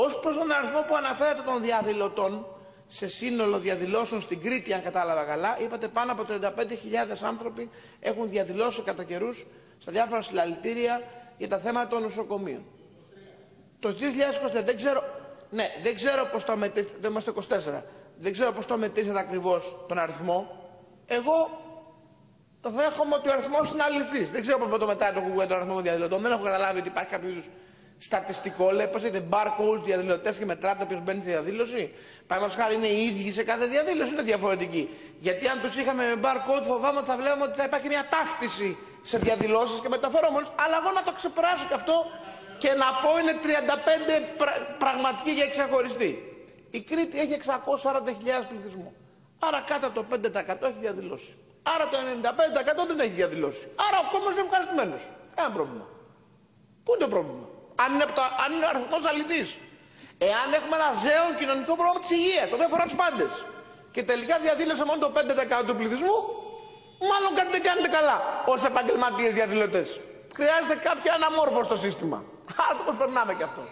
Ως προς τον αριθμό που αναφέρατε των διαδηλωτών, σε σύνολο διαδηλώσεων στην Κρήτη, αν κατάλαβα καλά, είπατε πάνω από 35.000 άνθρωποι έχουν διαδηλώσει κατά καιρούς στα διάφορα συλλαλητήρια για τα θέματα των νοσοκομείων. Το 2023 δεν ξέρω, ναι, δεν ξέρω πώς το μετρήσατε, δεν είμαστε 24, δεν ξέρω πώς το μετρήσατε ακριβώς τον αριθμό. Εγώ δέχομαι ότι ο αριθμός είναι αληθής. Δεν ξέρω πώς το μετράει το Google τον αριθμό των διαδηλωτών. Δεν έχω καταλάβει ότι υπάρχει κάποιο είδους στατιστικό. Λέει πως έχετε barcodes διαδηλωτές και μετράτε ποιος μπαίνει στη διαδήλωση. Παραδείγματος χάρη είναι οι ίδιοι σε κάθε διαδήλωση, είναι διαφορετικοί. Γιατί αν τους είχαμε με barcode, φοβάμαι ότι θα βλέπαμε ότι θα υπάρχει μια ταύτιση σε διαδηλώσεις και μεταφερόμενους. Αλλά εγώ να το ξεπεράσω και αυτό και να πω είναι 35 πραγματικοί και ξεχωριστοί. Η Κρήτη έχει 640.000 πληθυσμό. Άρα κάτω από το 5% έχει διαδηλώσει. Άρα το 95% δεν έχει διαδηλώσει. Άρα ο κόσμος είναι ευχαριστημένος. Κανένα πρόβλημα. Πού είναι το πρόβλημα? Αν είναι ο αριθμός αληθής. Εάν έχουμε ένα ζέον κοινωνικό πρόβλημα της υγείας, το οποίο αφορά τους πάντες, και τελικά διαδήλωσε μόνο το 5% του πληθυσμού, μάλλον κάτι δεν κάνετε καλά ως επαγγελματίες διαδηλωτές. Χρειάζεται κάποια αναμόρφωση στο σύστημα. Άρα το πώς περνάμε κι αυτό.